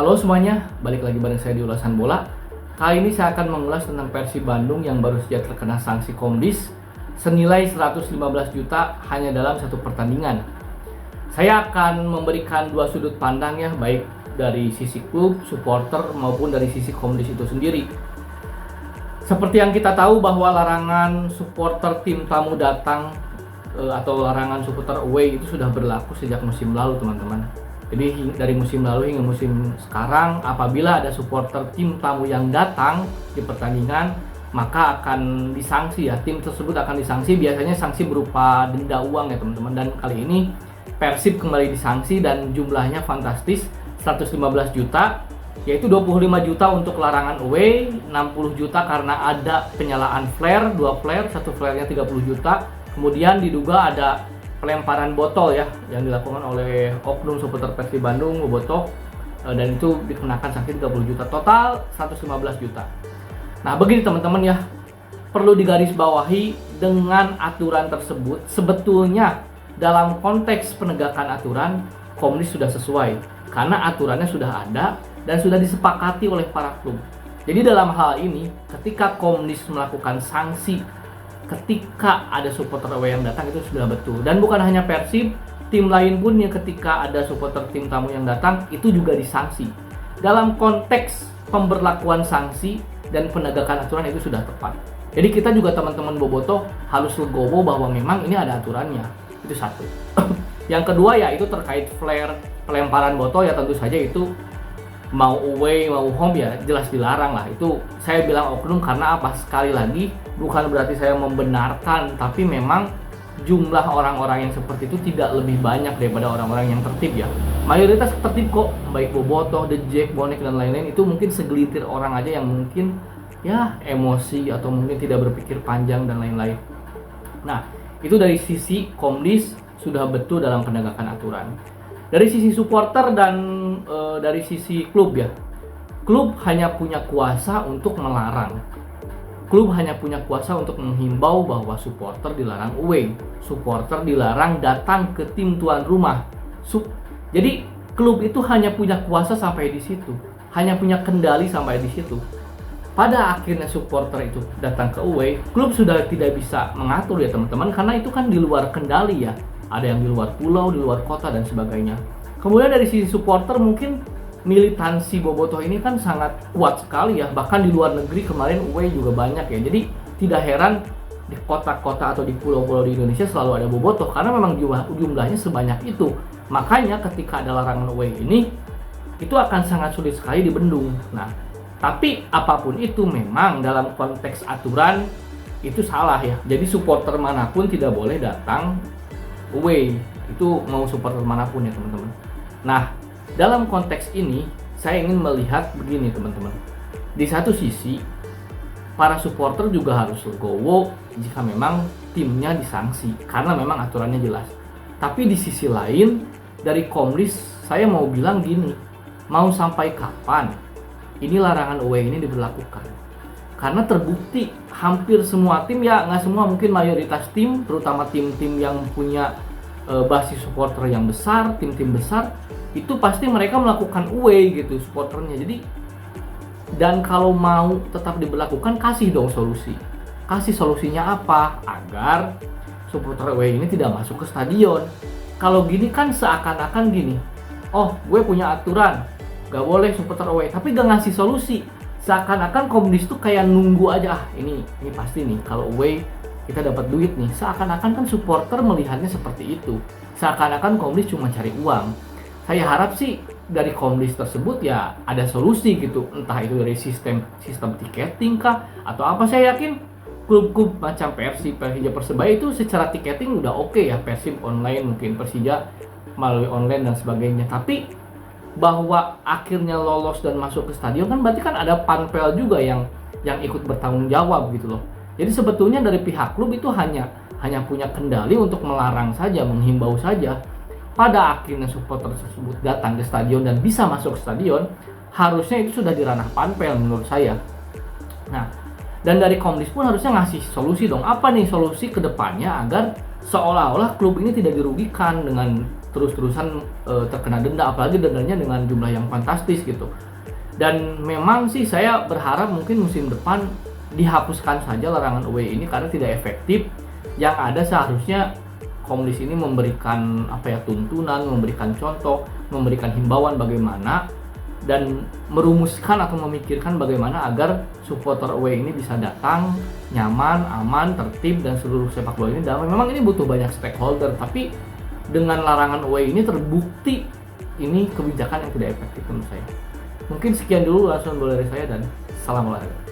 Halo semuanya, balik lagi bareng saya di Ulasan Bola. Kali ini saya akan mengulas tentang Persib Bandung yang baru saja terkena sanksi Komdis senilai 115 juta hanya dalam satu pertandingan. Saya akan memberikan dua sudut pandang ya, baik dari sisi klub, supporter maupun dari sisi Komdis itu sendiri. Seperti yang kita tahu bahwa larangan supporter tim tamu datang atau larangan supporter away itu sudah berlaku sejak musim lalu, teman-teman. Jadi dari musim lalu hingga musim sekarang, apabila ada supporter tim tamu yang datang di pertandingan, maka akan disanksi ya. Tim tersebut akan disanksi, biasanya sanksi berupa denda uang ya teman-teman. Dan kali ini Persib kembali disanksi dan jumlahnya fantastis, 115 juta, yaitu 25 juta untuk larangan away, 60 juta karena ada penyalaan flare, 2 flare, satu flare-nya 30 juta. Kemudian diduga ada pelemparan botol ya yang dilakukan oleh oknum supporter Persib Bandung, bobotoh, dan itu dikenakan sanksi 30 juta, total 115 juta. Nah begini teman-teman ya, perlu digarisbawahi dengan aturan tersebut sebetulnya dalam konteks penegakan aturan Komdis sudah sesuai karena aturannya sudah ada dan sudah disepakati oleh para klub. Jadi dalam hal ini ketika Komdis melakukan sanksi ketika ada supporter away yang datang itu sudah betul, dan bukan hanya Persib, tim lain pun yang ketika ada supporter tim tamu yang datang itu juga disanksi. Dalam konteks pemberlakuan sanksi dan penegakan aturan itu sudah tepat. Jadi kita juga teman-teman bobotoh harus legowo bahwa memang ini ada aturannya. Itu satu. Yang kedua ya itu terkait flare, pelemparan botol ya tentu saja itu mau away mau home ya jelas dilarang lah. Itu saya bilang oknum karena apa? Sekali lagi bukan berarti saya membenarkan, tapi memang jumlah orang-orang yang seperti itu tidak lebih banyak daripada orang-orang yang tertib ya. Mayoritas tertib kok, baik bobotoh, The Jack, bonek dan lain-lain. Itu mungkin segelintir orang aja yang mungkin ya emosi atau mungkin tidak berpikir panjang dan lain-lain. Nah itu dari sisi Komdis sudah betul dalam penegakan aturan. Dari sisi supporter dan dari sisi klub ya, klub hanya punya kuasa untuk melarang. Klub hanya punya kuasa untuk menghimbau bahwa supporter dilarang away, supporter dilarang datang ke tim tuan rumah. Jadi klub itu hanya punya kuasa sampai di situ, hanya punya kendali sampai di situ. Pada akhirnya supporter itu datang ke away, klub sudah tidak bisa mengatur ya teman-teman, karena itu kan di luar kendali ya. Ada yang di luar pulau, di luar kota dan sebagainya. Kemudian dari sisi supporter mungkin militansi bobotoh ini kan sangat kuat sekali ya. Bahkan di luar negeri kemarin away juga banyak ya. Jadi tidak heran di kota-kota atau di pulau-pulau di Indonesia selalu ada bobotoh karena memang jumlahnya sebanyak itu. Makanya ketika ada larangan away ini itu akan sangat sulit sekali dibendung. Nah, tapi apapun itu memang dalam konteks aturan itu salah ya. Jadi supporter manapun tidak boleh datang away, itu mau supporter manapun ya teman-teman. Nah dalam konteks ini saya ingin melihat begini teman-teman. Di satu sisi para supporter juga harus legowo jika memang timnya disanksi karena memang aturannya jelas. Tapi di sisi lain dari Komdis saya mau bilang gini, mau sampai kapan ini larangan away ini diberlakukan? Karena terbukti hampir semua tim ya, nggak semua mungkin mayoritas tim, terutama tim-tim yang punya basis supporter yang besar, tim-tim besar, itu pasti mereka melakukan away gitu supporternya. Jadi dan kalau mau tetap diberlakukan, kasih dong solusi. Kasih solusinya apa? Agar supporter away ini tidak masuk ke stadion. Kalau gini kan seakan-akan gini, oh gue punya aturan, gak boleh supporter away, tapi gak ngasih solusi. Seakan-akan Komdis tuh kayak nunggu aja, ini pasti nih kalau away kita dapat duit nih. Seakan-akan kan supporter melihatnya seperti itu. Seakan-akan Komdis cuma cari uang. Saya harap sih dari Komdis tersebut ya ada solusi gitu. Entah itu dari sistem tiketing kah atau apa. Saya yakin klub-klub macam Persib, Persija, Persebaya itu secara tiketing udah oke ya. Persib online, mungkin Persija melalui online dan sebagainya. Tapi bahwa akhirnya lolos dan masuk ke stadion kan berarti kan ada panpel juga yang ikut bertanggung jawab gitu loh. Jadi sebetulnya dari pihak klub itu hanya punya kendali untuk melarang saja, menghimbau saja. Pada akhirnya supporter tersebut datang ke stadion dan bisa masuk ke stadion, harusnya itu sudah di ranah panpel menurut saya. Nah, dan dari Komdis pun harusnya ngasih solusi dong. Apa nih solusi ke depannya agar seolah-olah klub ini tidak dirugikan dengan terus-terusan terkena denda, apalagi dendanya dengan jumlah yang fantastis gitu. Dan memang sih saya berharap mungkin musim depan dihapuskan saja larangan away ini karena tidak efektif. Yang ada seharusnya Komdis ini memberikan tuntunan, memberikan contoh, memberikan himbauan bagaimana, dan merumuskan atau memikirkan bagaimana agar supporter away ini bisa datang nyaman, aman, tertib, dan seluruh sepak bola ini damai. Memang ini butuh banyak stakeholder, tapi dengan larangan away ini terbukti ini kebijakan yang tidak efektif menurut saya. Mungkin sekian dulu ulasan bola dari saya, dan salam olahraga.